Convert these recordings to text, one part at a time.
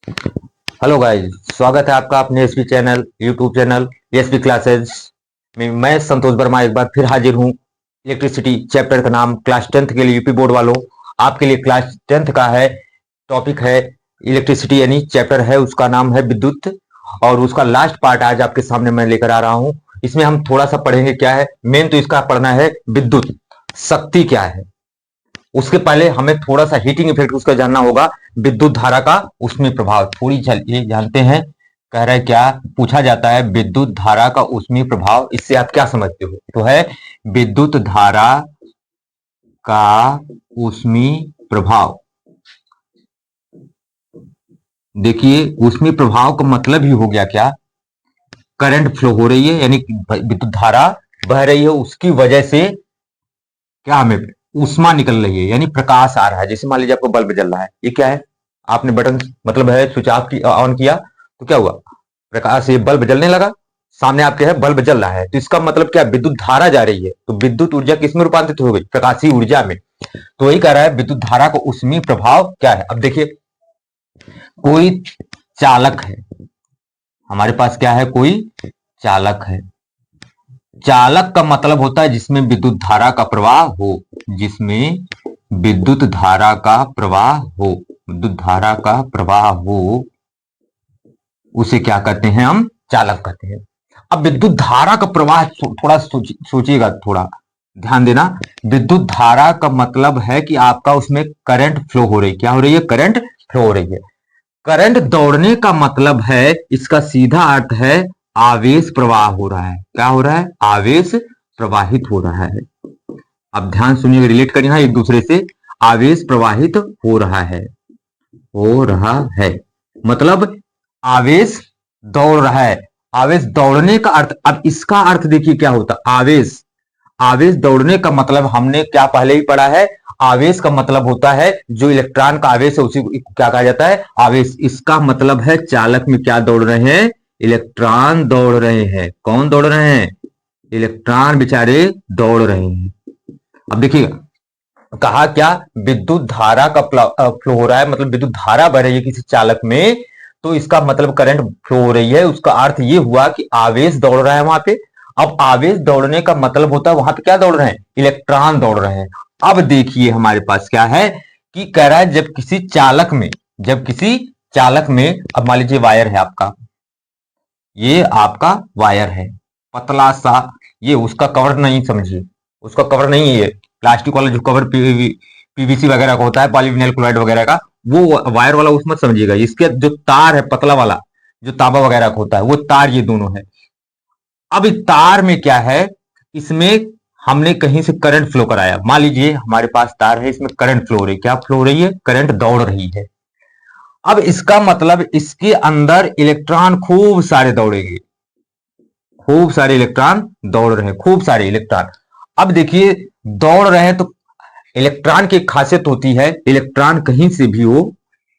Hello guys, स्वागत है आपका अपने SP channel YouTube channel SP classes में। मैं संतोष वर्मा एक बार फिर हाजिर हूँ। इलेक्ट्रिसिटी चैप्टर का नाम क्लास 10th के लिए यूपी बोर्ड वालों, आपके लिए क्लास 10th का है। टॉपिक है इलेक्ट्रिसिटी, यानी चैप्टर है उसका नाम है विद्युत, और उसका लास्ट पार्ट आज आपके सामने मैं लेकर आ रहा हूँ। इसमें हम थोड़ा सा पढ़ेंगे क्या है, मेन तो इसका पढ़ना है विद्युत शक्ति क्या है। उसके पहले हमें थोड़ा सा हीटिंग इफेक्ट उसका जानना होगा। विद्युत धारा का ऊष्मीय प्रभाव थोड़ी चलिए जानते हैं। कह रहा है क्या पूछा जाता है, विद्युत धारा का ऊष्मीय प्रभाव, इससे आप क्या समझते हो? तो है विद्युत धारा का ऊष्मीय प्रभाव। देखिए, ऊष्मीय प्रभाव का मतलब ही हो गया क्या, करंट फ्लो हो रही है, यानी विद्युत धारा बह रही है, उसकी वजह से क्या हमें ऊष्मा निकल रही है, यानी प्रकाश आ रहा है। जैसे मान लीजिए आपको बल्ब जल रहा है, ये क्या है, आपने बटन मतलब है स्विच ऑफ की ऑन किया तो क्या हुआ, प्रकाश, ये बल्ब जलने लगा, सामने आपके है बल्ब जल रहा है, तो इसका मतलब क्या, विद्युत धारा जा रही है, तो विद्युत ऊर्जा किसमें रूपांतरित हो गई, प्रकाशीय ऊर्जा में। तो वही कह रहा है विद्युत धारा का ऊष्मीय प्रभाव क्या है। अब देखिए, कोई चालक है, हमारे पास क्या है, कोई चालक है। चालक का मतलब होता है जिसमें विद्युत धारा का प्रवाह हो, जिसमें विद्युत धारा का प्रवाह हो, विद्युत धारा का प्रवाह हो, उसे क्या कहते हैं, हम चालक कहते हैं। अब विद्युत धारा का प्रवाह थोड़ा सोचिएगा, थोड़ा ध्यान देना। विद्युत धारा का मतलब है कि आपका उसमें करंट फ्लो हो रही, क्या हो रही है, करंट फ्लो हो रही है। करंट दौड़ने का मतलब है, इसका सीधा अर्थ है आवेश प्रवाह हो रहा है। क्या हो रहा है, आवेश प्रवाहित हो रहा है। अब ध्यान सुनिएगा, रिलेट करना एक दूसरे से। आवेश प्रवाहित हो रहा है, हो रहा है मतलब आवेश दौड़ रहा है। आवेश दौड़ने का अर्थ, अब इसका अर्थ देखिए क्या होता, आवेश, आवेश दौड़ने का मतलब हमने क्या पहले ही पढ़ा है, आवेश का मतलब होता है जो इलेक्ट्रॉन का आवेश है उसी को क्या कहा जाता है, आवेश। इसका मतलब है चालक में क्या दौड़ रहे हैं, इलेक्ट्रॉन दौड़ रहे हैं। कौन दौड़ रहे हैं, इलेक्ट्रॉन बेचारे दौड़ रहे हैं। अब देखिएगा, कहा क्या, विद्युत धारा का फ्लो हो रहा है, मतलब विद्युत धारा बह रही है किसी चालक में, तो इसका मतलब करंट फ्लो हो रही है। उसका अर्थ ये हुआ कि आवेश दौड़ रहा है वहां पे। अब आवेश दौड़ने का मतलब होता है वहां पे क्या दौड़ रहे हैं, इलेक्ट्रॉन दौड़ रहे हैं। अब देखिए हमारे पास क्या है कि कह रहा है जब किसी चालक में, जब किसी चालक में, अब मान लीजिए वायर है आपका, ये आपका वायर है पतला सा, ये उसका कवर नहीं समझिए, उसका कवर नहीं है ये प्लास्टिक वाला जो कवर पीवीसी वगैरह का होता है, पॉलीविनाइल क्लोराइड वगैरह का, वो वायर वाला उस मत समझिएगा। इसके जो तार है पतला वाला, जो तांबा वगैरह का होता है, वो तार ये दोनों है। अब इस तार में क्या है, इसमें हमने कहीं से करंट फ्लो कराया, मान लीजिए हमारे पास तार है, इसमें करंट फ्लो हो रही है। क्या फ्लो हो रही है, करंट दौड़ रही है। अब इसका मतलब इसके अंदर इलेक्ट्रॉन खूब सारे दौड़ेंगे, खूब सारे इलेक्ट्रॉन दौड़ रहे हैं, खूब सारे इलेक्ट्रॉन। अब देखिए, दौड़ रहे हैं तो इलेक्ट्रॉन की खासियत होती है, इलेक्ट्रॉन कहीं से भी हो,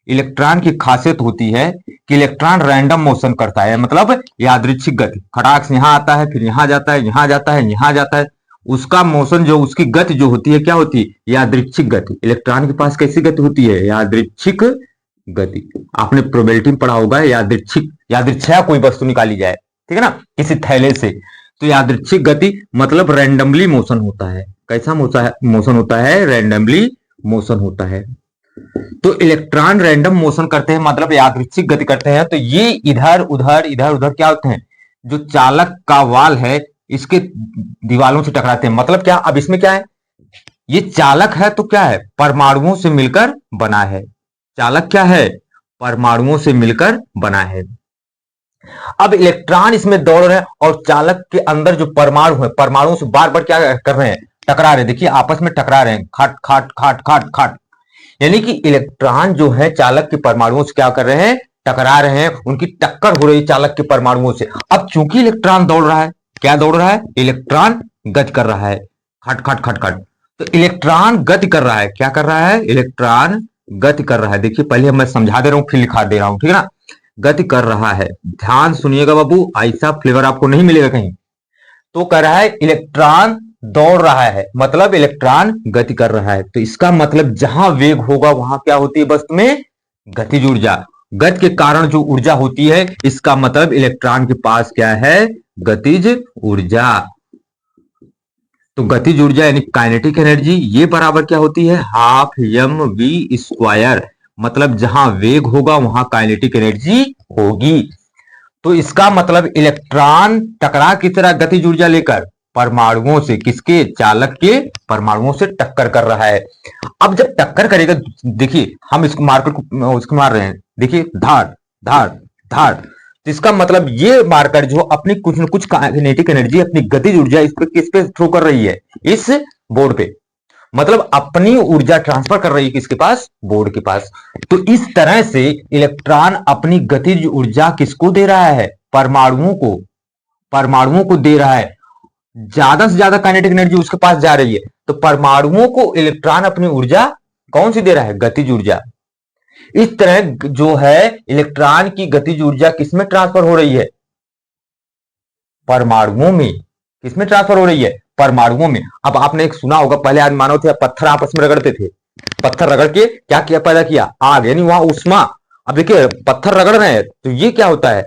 इलेक्ट्रॉन की खासियत होती है कि इलेक्ट्रॉन रैंडम मोशन करता है, मतलब यादृच्छिक गति, खटाक से यहां आता है, फिर यहां जाता है, यहां जाता है, यहां जाता है। उसका मोशन जो, उसकी गति जो होती है क्या होती है, यादृच्छिक गति। इलेक्ट्रॉन के पास कैसी गति होती है, यादृच्छिक गति। आपने प्रोबेबिलिटी में पढ़ा होगा, यादृच्छिक, यादृच्छया कोई वस्तु निकाली जाए, ठीक है ना, किसी थैले से, तो यादृच्छिक गति मतलब रैंडमली मोशन होता है। कैसा मोशन होता है, रैंडमली मोशन होता है। तो इलेक्ट्रॉन रैंडम मोशन करते हैं, मतलब यादृच्छिक गति करते हैं, तो ये इधर उधर इधर उधर क्या होते हैं, जो चालक का वाल है इसके दीवालों से टकराते हैं। मतलब क्या, अब इसमें क्या है, ये चालक है तो क्या है, परमाणुओं से मिलकर बना है। चालक क्या है, परमाणुओं से मिलकर बना है। अब इलेक्ट्रॉन इसमें दौड़ रहे हैं और चालक के अंदर जो परमाणु है, परमाणुओं से बार बार क्या कर रहे हैं, टकरा रहे हैं। देखिए आपस में टकरा रहे हैं, खट खट खट खट खट, यानी कि इलेक्ट्रॉन जो है चालक के परमाणुओं से क्या कर रहे हैं, टकरा रहे हैं, उनकी टक्कर हो रही है चालक के परमाणुओं से। अब चूंकि इलेक्ट्रॉन दौड़ रहा है, क्या दौड़ रहा है, इलेक्ट्रॉन गति कर रहा है, खट खट खट खट। तो इलेक्ट्रॉन गति कर रहा है, क्या कर रहा है, इलेक्ट्रॉन गति कर रहा है। देखिए पहले मैं समझा दे रहा हूं, फिर लिखा दे रहा हूं, ठीक है ना, गति कर रहा है। ध्यान सुनिएगा बाबू, ऐसा फ्लेवर आपको नहीं मिलेगा कहीं। तो कह रहा है इलेक्ट्रॉन दौड़ रहा है, मतलब इलेक्ट्रॉन गति कर रहा है। तो इसका मतलब जहां वेग होगा वहां क्या होती है वस्तु में, गतिज ऊर्जा। गति के कारण जो ऊर्जा होती है, इसका मतलब इलेक्ट्रॉन के पास क्या है, गतिज ऊर्जा। तो गतिज ऊर्जा यानी काइनेटिक एनर्जी, ये बराबर क्या होती है, हाफ एम वी स्क्वायर। मतलब जहां वेग होगा वहां काइनेटिक एनर्जी होगी। तो इसका मतलब इलेक्ट्रॉन टकरा किस तरह, गतिज ऊर्जा लेकर परमाणुओं से, किसके, चालक के परमाणुओं से टक्कर कर रहा है। अब जब टक्कर करेगा, देखिए हम इसको मार्कर को उसको मार रहे हैं, देखिए धाड़ धाड़ धाड़, तो इसका मतलब ये मार्कर जो अपनी कुछ न कुछ काइनेटिक एनर्जी, अपनी गतिज ऊर्जा इस पे किस पे थ्रो कर रही है, इस बोर्ड पे। मतलब अपनी ऊर्जा ट्रांसफर कर रही है किसके पास, बोर्ड के पास। तो इस तरह से इलेक्ट्रॉन अपनी गतिज ऊर्जा किसको दे रहा है, परमाणुओं को, परमाणुओं को दे रहा है। ज्यादा से ज्यादा काइनेटिक एनर्जी उसके पास जा रही है, तो परमाणुओं को इलेक्ट्रॉन अपनी ऊर्जा कौन सी दे रहा है, गतिज ऊर्जा। इस तरह जो है इलेक्ट्रॉन की गतिज ऊर्जा किसमें ट्रांसफर हो रही है, परमाणुओं में। किसमें ट्रांसफर हो रही है, परमाणुओं में। अब आपने एक सुना होगा, पहले आज मानव थे, पत्थर आपस में रगड़ते थे, पत्थर रगड़ के क्या किया, पैदा किया आग, यानी वहां उष्मा। अब देखिए पत्थर रगड़ रहे हैं तो ये क्या होता है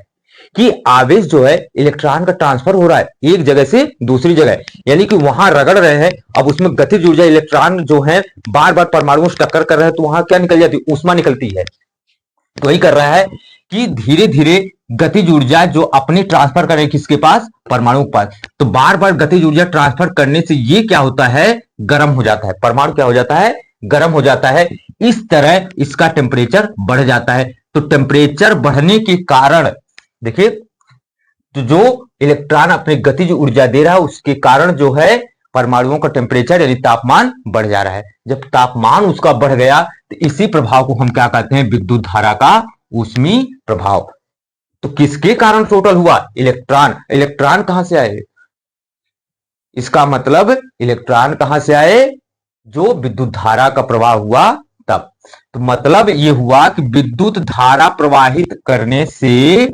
कि आवेश जो है इलेक्ट्रॉन का ट्रांसफर हो रहा है एक जगह से दूसरी जगह, यानी कि वहां रगड़ रहे हैं। अब उसमें गतिज ऊर्जा, इलेक्ट्रॉन जो है बार बार परमाणुओं से टक्कर कर रहे हैं, तो वहां क्या निकल जाती है, ऊष्मा निकलती है। तो वही कर रहा है कि धीरे धीरे गतिज ऊर्जा जो अपनी ट्रांसफर करे किसके पास, परमाणु के पास। तो बार बार गतिज ऊर्जा ट्रांसफर करने से ये क्या होता है, गर्म हो जाता है, परमाणु क्या हो जाता है, गर्म हो जाता है। इस तरह इसका टेम्परेचर बढ़ जाता है। तो टेम्परेचर बढ़ने के कारण देखिए, तो जो इलेक्ट्रॉन अपनी गतिज ऊर्जा दे रहा है उसके कारण जो है परमाणुओं का टेम्परेचर यानी तापमान बढ़ जा रहा है। जब तापमान उसका बढ़ गया तो इसी प्रभाव को हम क्या कहते हैं, विद्युत धारा का ऊष्मीय प्रभाव। तो किसके कारण टोटल हुआ, इलेक्ट्रॉन। इलेक्ट्रॉन कहां से आए, इसका मतलब इलेक्ट्रॉन कहां से आए, जो विद्युत धारा का प्रवाह हुआ तब। तो मतलब ये हुआ कि विद्युत धारा प्रवाहित करने से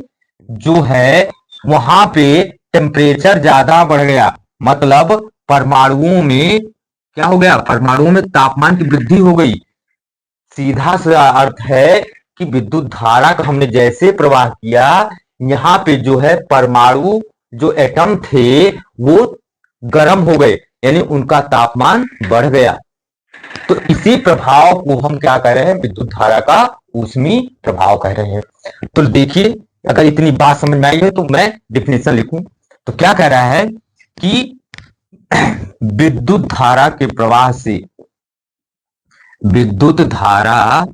जो है वहां पे टेम्परेचर ज्यादा बढ़ गया। मतलब परमाणुओं में क्या हो गया, परमाणुओं में तापमान की वृद्धि हो गई। सीधा सा अर्थ है कि विद्युत धारा का हमने जैसे प्रवाह किया, यहां पे जो है परमाणु जो एटम थे वो गर्म हो गए, यानी उनका तापमान बढ़ गया। तो इसी प्रभाव को हम क्या कह रहे हैं, विद्युत धारा का ऊष्मीय प्रभाव कह रहे हैं। तो देखिए, अगर इतनी बात समझ में आई है तो मैं डिफिनेशन लिखूं। तो क्या कह रहा है कि विद्युत धारा के प्रवाह से, विद्युत धारा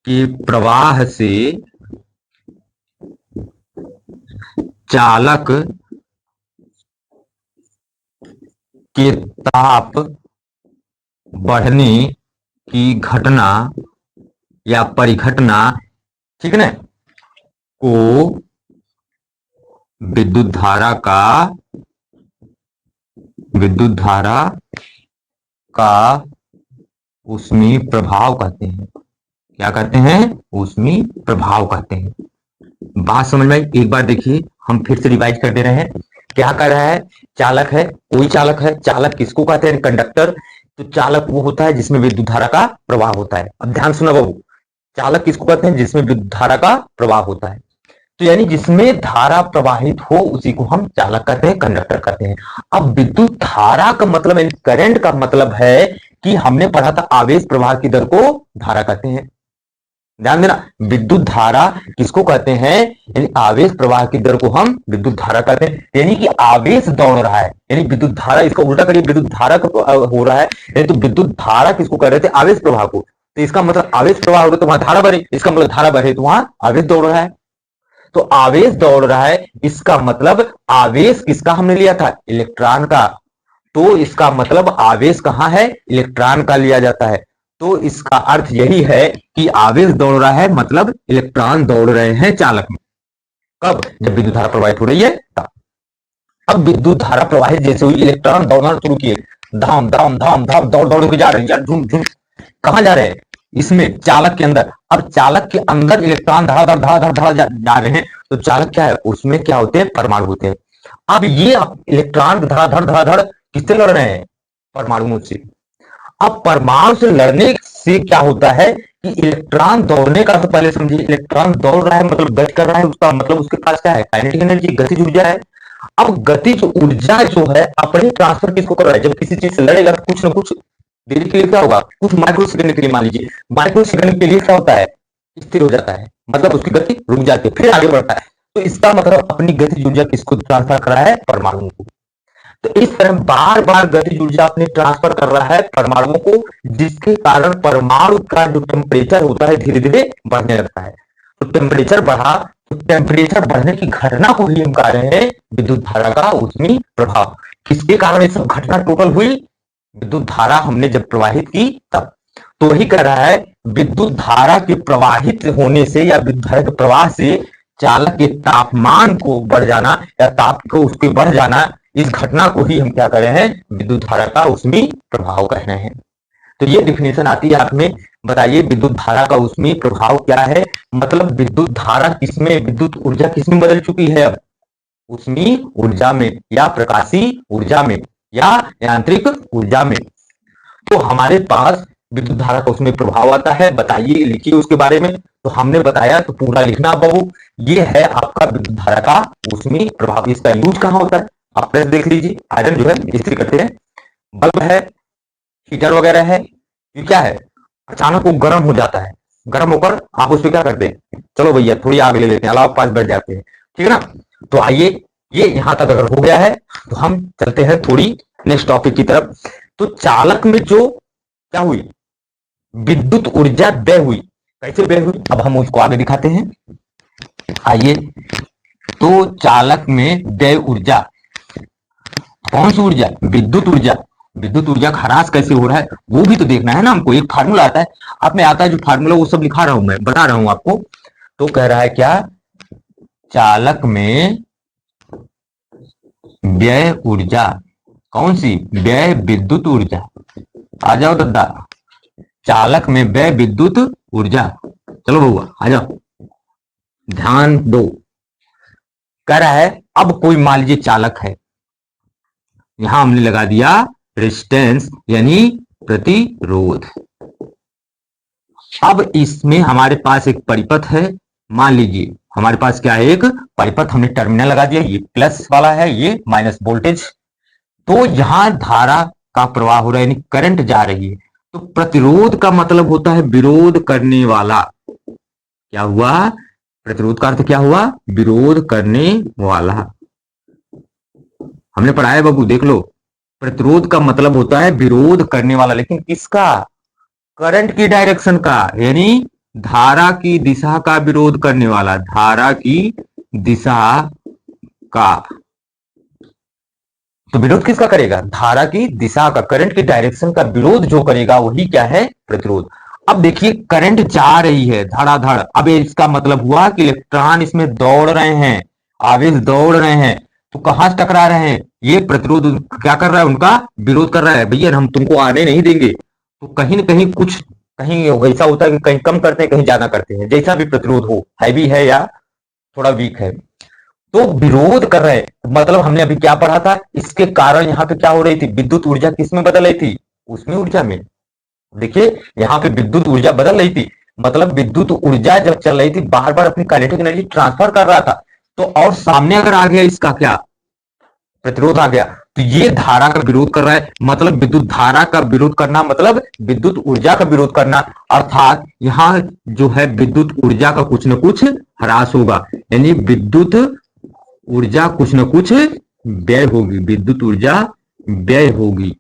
के प्रवाह से चालक के ताप बढ़ने की घटना या परिघटना, ठीक है ना, को विद्युत धारा का ऊष्मीय प्रभाव कहते हैं। क्या कहते हैं, ऊष्मीय प्रभाव कहते हैं। बात समझ में आई, एक बार देखिए हम फिर से रिवाइज कर दे रहे हैं। क्या कर रहा है, चालक है, कोई चालक है। चालक किसको कहते हैं, कंडक्टर। तो चालक वो होता है जिसमें विद्युत धारा का प्रवाह होता है। अब ध्यान सुना बाबू, चालक किसको कहते हैं, जिसमें विद्युत धारा का प्रवाह होता है। तो यानी जिसमें धारा प्रवाहित हो उसी को हम चालक कहते हैं, कंडक्टर कहते हैं। अब विद्युत धारा का मतलब यानी करंट का मतलब है कि हमने पढ़ा था आवेश प्रवाह की दर को धारा कहते हैं। ध्यान देना, विद्युत धारा किसको कहते हैं, यानी आवेश प्रवाह की दर को हम विद्युत धारा कहते हैं। यानी कि आवेश दौड़ रहा है, यानी विद्युत धारा, इसका उल्टा करिए, विद्युत धारा का हो रहा है, यानी तो विद्युत धारा किसको कह रहे थे, आवेश प्रवाह को। तो इसका मतलब आवेश प्रवाह हो रहा है तो वहां धारा बढ़े, इसका मतलब धारा बढ़े तो वहां आवेश दौड़ रहा है। तो आवेश दौड़ रहा है, इसका मतलब आवेश किसका हमने लिया था, इलेक्ट्रॉन का। तो इसका मतलब आवेश कहां है, इलेक्ट्रॉन का लिया जाता है। तो इसका अर्थ यही है कि आवेश दौड़ रहा है, मतलब इलेक्ट्रॉन दौड़ रहे हैं चालक में। कब, जब विद्युत धारा प्रवाहित हो रही है तब। अब विद्युत धारा प्रवाहित जैसे हुई, इलेक्ट्रॉन दौड़ना शुरू किए, धाम धाम धाम धाम दौड़ दौड़ के जा रहे हैं, झुम झुम। कहां जा रहे हैं, इसमें चालक के अंदर। अब चालक के अंदर इलेक्ट्रॉन धड़ाधड़ धड़ाधड़ धड़ा जा रहे हैं। तो चालक क्या है, उसमें क्या होते हैं, परमाणु होते हैं। अब ये इलेक्ट्रॉन धड़ाधड़ धड़ाधड़ किससे लड़ रहे हैं, परमाणुओं से। अब परमाणु से लड़ने से क्या होता है कि इलेक्ट्रॉन दौड़ने का, तो पहले समझिए, इलेक्ट्रॉन दौड़ रहा है मतलब गति कर रहा है, उसका मतलब उसके पास क्या है, काइनेटिक एनर्जी, गतिज ऊर्जा है। अब गतिज ऊर्जा जो है अपने ट्रांसफर किसको कर रहा है, जब किसी चीज से लड़ेगा तो कुछ ना कुछ देरी के लिए क्या होगा, कुछ माइक्रो सेकंड के लिए, मान लीजिए माइक्रो सेकंड के लिए क्या होता है, स्थिर हो जाता है, मतलब उसकी गति रुक जाती है, फिर आगे बढ़ता है। तो इसका मतलब अपनी गतिज ऊर्जा किसको ट्रांसफर कर रहा है, परमाणु को। तो इस तरह बार बार गतिज ऊर्जा अपने ट्रांसफर कर रहा है परमाणुओं को, जिसके कारण परमाणु का जो टेम्परेचर होता है धीरे धीरे बढ़ने लगता है। तो टेम्परेचर बढ़ा, तो टेम्परेचर बढ़ने की घटना को ही हम कह रहे हैं विद्युत धारा का ऊष्मीय प्रभाव। किसके कारण ये सब घटना टोटल हुई, विद्युत धारा हमने जब प्रवाहित की तब। तो वही कह रहा है विद्युत धारा के प्रवाहित होने से या विद्युत धारा के प्रवाह से चालक के तापमान को बढ़ जाना या ताप को उसके बढ़ जाना, इस घटना को ही हम क्या कह रहे हैं, विद्युत धारा का ऊष्मीय प्रभाव कह रहे हैं। तो ये डिफिनेशन आती है आप में। बताइए विद्युत धारा का ऊष्मीय प्रभाव क्या है, मतलब विद्युत धारा किसमें, विद्युत ऊर्जा किसमें बदल चुकी है अब, ऊष्मीय ऊर्जा में या प्रकाशीय ऊर्जा में या यांत्रिक ऊर्जा में। तो हमारे पास विद्युत धारा का उसमें प्रभाव आता है, बताइए लिखिए उसके बारे में। तो हमने बताया तो पूरा लिखना बाबू। ये है आपका विद्युत धारा का ऊष्मीय प्रभाव। इसका यूज कहाँ होता है, आप प्रेस देख लीजिए, आयरन जो है इस्त्री करते हैं, बल्ब है, हीटर वगैरह है, ये क्या है, अचानक वो गर्म हो जाता है, गर्म होकर आप उस पर क्या करते हैं, चलो भैया थोड़ी आग ले लेते हैं, अलाव पास बैठ जाते हैं, ठीक है ना। तो आइए ये यहां तक अगर हो गया है तो हम चलते हैं थोड़ी नेक्स्ट टॉपिक की तरफ। तो चालक में जो क्या हुई, विद्युत ऊर्जा व्यय हुई, कैसे व्यय हुई अब हम उसको आगे दिखाते हैं। आइए, तो चालक में व्यय ऊर्जा, कौन सी ऊर्जा, विद्युत ऊर्जा, विद्युत ऊर्जा का ह्रास कैसे हो रहा है वो भी तो देखना है ना हमको। एक फार्मूला आता है, आप में आता है जो फार्मूला, वो सब लिखा रहा हूं, मैं बता रहा हूं आपको। तो कह रहा है क्या, चालक में व्यय ऊर्जा, कौन सी, व्यय विद्युत ऊर्जा, आ जाओ दादा, चालक में व्यय विद्युत ऊर्जा, चलो बउआ आ जाओ, ध्यान दो। कह रहा है अब कोई मान लीजिए चालक है, यहां हमने लगा दिया रेजिस्टेंस यानी प्रतिरोध। अब इसमें हमारे पास एक परिपथ है, मान लीजिए हमारे पास क्या है, एक परिपथ, हमने टर्मिनल लगा दिया, ये प्लस वाला है, ये माइनस वोल्टेज। तो यहां धारा का प्रवाह हो रहा है यानी करंट जा रही है। तो प्रतिरोध का मतलब होता है विरोध करने वाला। क्या हुआ, प्रतिरोध का अर्थ क्या हुआ, विरोध करने वाला। हमने पढ़ा है बाबू, देख लो, प्रतिरोध का मतलब होता है विरोध करने वाला, लेकिन किसका, करंट की डायरेक्शन का, यानी धारा की दिशा का विरोध करने वाला, धारा की दिशा का। तो विरोध किसका करेगा, धारा की दिशा का, करंट की डायरेक्शन का विरोध जो करेगा वही क्या है, प्रतिरोध। अब देखिए करंट जा रही है धड़ाधड़, अब इसका मतलब हुआ कि इलेक्ट्रॉन इसमें दौड़ रहे हैं, आवेश दौड़ रहे हैं, तो कहां से टकरा रहे हैं, ये प्रतिरोध क्या कर रहा है, उनका विरोध कर रहा है, भैया हम तुमको आने नहीं देंगे। तो कहीं ना कहीं कुछ, कहीं ऐसा होता है कि कहीं कम करते हैं कहीं ज्यादा करते हैं, जैसा भी प्रतिरोध हो, हैवी है या थोड़ा वीक है, तो विरोध कर रहे हैं। मतलब हमने अभी क्या पढ़ा था, इसके कारण यहाँ पे क्या हो रही थी, विद्युत ऊर्जा किसमें बदल रही थी, उसमें ऊर्जा में। देखिए यहाँ पे विद्युत ऊर्जा बदल रही थी, मतलब विद्युत ऊर्जा जब चल रही थी बार बार अपनी काइनेटिक एनर्जी ट्रांसफर कर रहा था। तो और सामने अगर आ गया इसका क्या, प्रतिरोध आ गया, तो ये धारा का विरोध कर रहा है, मतलब विद्युत धारा का विरोध करना मतलब विद्युत ऊर्जा का विरोध करना, अर्थात यहाँ जो है विद्युत ऊर्जा का कुछ न कुछ ह्रास होगा, यानी विद्युत ऊर्जा कुछ न कुछ व्यय होगी, विद्युत ऊर्जा व्यय होगी।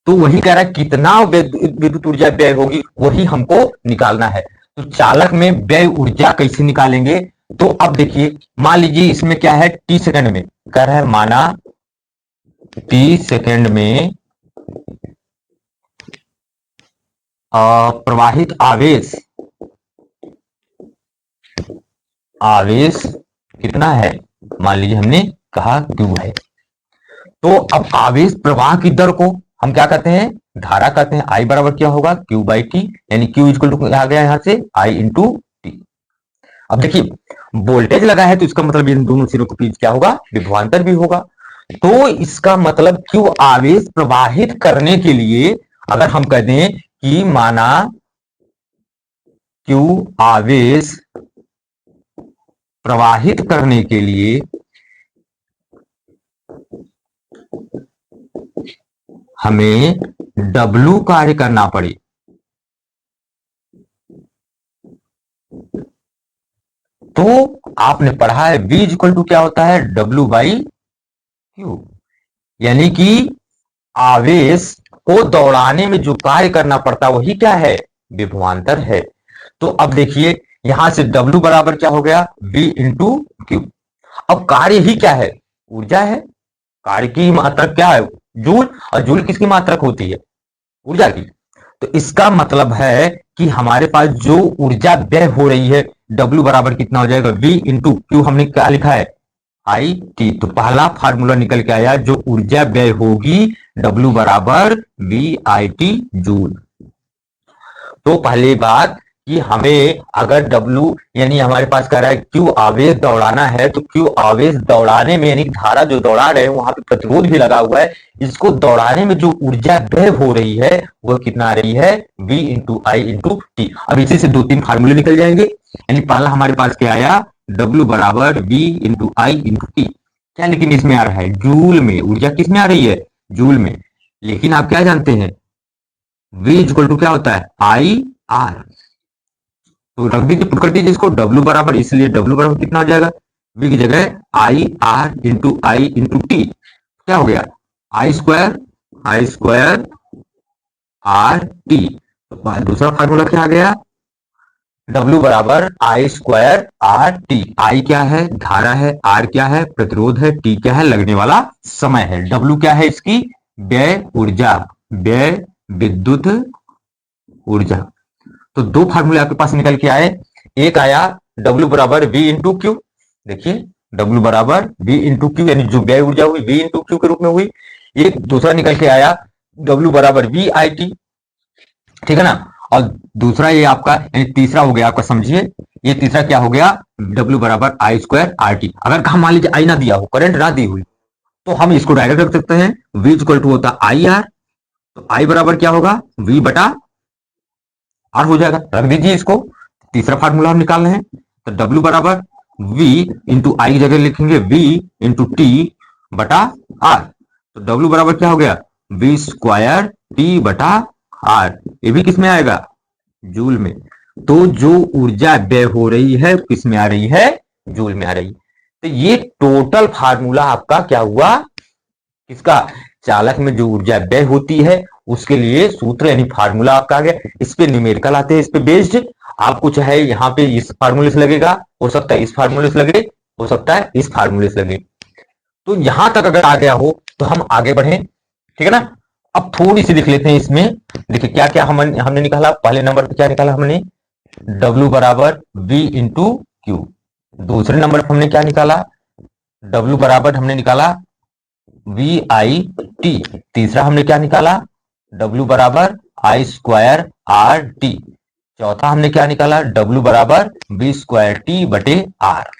तो वही कह रहा है कितना विद्युत ऊर्जा व्यय होगी वही हमको निकालना है। तो चालक में व्यय ऊर्जा कैसे निकालेंगे, तो अब देखिए मान लीजिए इसमें क्या है, टी सेकंड में कह रहा है, माना टी सेकंड में प्रवाहित आवेश, आवेश कितना है, मान लीजिए हमने कहा क्यू है। तो अब आवेश प्रवाह की दर को हम क्या कहते हैं, धारा कहते हैं। आई बराबर क्या होगा, क्यू बाई टी, यानी क्यू इक्वल टू आ गया यहां से आई इंटू टी। अब देखिए वोल्टेज लगा है तो इसका मतलब इन दोनों सिरों के बीच क्या होगा, विभवांतर भी होगा। तो इसका मतलब Q आवेश प्रवाहित करने के लिए अगर हम कह दें कि माना Q आवेश प्रवाहित करने के लिए हमें W कार्य करना पड़े, तो आपने पढ़ा है V इक्वल टू क्या होता है, W बाई Q, यानी कि आवेश को दौड़ाने में जो कार्य करना पड़ता है वही क्या है, विभवांतर है। तो अब देखिए यहां से W बराबर क्या हो गया, V इंटू क्यू। अब कार्य ही क्या है, ऊर्जा है। कार्य की मात्रक क्या है, जूल, और जूल किसकी मात्रक होती है, ऊर्जा की। तो इसका मतलब है कि हमारे पास जो ऊर्जा व्यय हो रही है W बराबर कितना हो जाएगा, V इंटू क्यू। हमने क्या लिखा है, आई टी। तो पहला फार्मूला निकल के आया, जो ऊर्जा व्यय होगी W बराबर VIT जूल। तो पहली बात कि हमें अगर W यानी हमारे पास कह रहा है Q आवेश दौड़ाना है, तो Q आवेश दौड़ाने में यानी धारा जो दौड़ा रहे हैं वहां पे प्रतिरोध भी लगा हुआ है, इसको दौड़ाने में जो ऊर्जा व्यय हो रही है वो कितना आ रही है, V इंटू आई इंटू टी। अब इसी से दो तीन फार्मूले निकल जाएंगे। यानी पहला हमारे पास क्या आया, W बराबर V इंटू आई इंटू टी। क्या लेकिन इसमें आ रहा है जूल में, ऊर्जा किस में आ रही है, जूल में। लेकिन आप क्या जानते हैं, V इक्वल टू क्या होता है, आई आर। तो रख दीजिए, पुट कर दीजिए इसको, W बराबर, इसलिए W बराबर कितना हो जाएगा, V की जगह आई आर इंटू टी। क्या हो गया, आई स्क्वायर आर टी। तो दूसरा फार्मूला क्या आ गया, W बराबर आई स्क्वायर आर टी। आई क्या है, धारा है, आर क्या है, प्रतिरोध है, टी क्या है, लगने वाला समय है, W क्या है इसकी, व्यय ऊर्जा, व्यय विद्युत ऊर्जा। तो दो फार्मूले आपके पास निकल के आए। एक आया W बराबर V इंटू क्यू, देखिए W बराबर V इंटू क्यू, यानी जो व्यय ऊर्जा हुई V इंटू क्यू के रूप में हुई। एक दूसरा निकल के आया W बराबर VIT, ठीक है ना। और दूसरा ये आपका यानी तीसरा हो गया आपका, समझिए ये तीसरा क्या हो गया, W बराबर आई स्क्वायर आर टी। अगर कहा मान लीजिए आई ना दिया हो, करंट ना दी हुई, तो हम इसको डायरेक्ट रख सकते हैं, V इक्वल टू होता आई आर। तो आई बराबर क्या होगा, V बटा आर हो जाएगा, रख दीजिए इसको। तीसरा फार्मूला हम निकाल रहे हैं, तो W बराबर V इंटू आई की जगह लिखेंगे V इंटू टी बटा आर। तो W बराबर क्या हो गया, V स्क्वायर टी बटा आर। ये भी किसमें आएगा, जूल में। तो जो ऊर्जा व्यय हो रही है किस में आ रही है, जूल में आ रही है। तो ये टोटल फार्मूला आपका क्या हुआ, किसका, चालक में जो ऊर्जा व्यय होती है उसके लिए सूत्र यानी फार्मूला आपका आ गया। इस पे न्यूमेरिकल आते हैं, इस पे बेस्ड। आपको चाहे यहाँ पे इस फार्मूले से लगेगा, हो सकता है इस फार्मूले से लगे, हो सकता है इस फार्मूले से लगे। तो यहां तक अगर आ गया हो तो हम आगे बढ़े, ठीक है ना। अब थोड़ी सी लिख लेते हैं इसमें। देखिए क्या क्या हमने निकाला, पहले नंबर पे क्या निकाला हमने, W बराबर V इंटू क्यू। दूसरे नंबर पर हमने क्या निकाला, W बराबर हमने निकाला VIT। तीसरा हमने क्या निकाला, W बराबर आई स्क्वायर आर टी। चौथा हमने क्या निकाला, W बराबर V स्क्वायर टी बटे आर।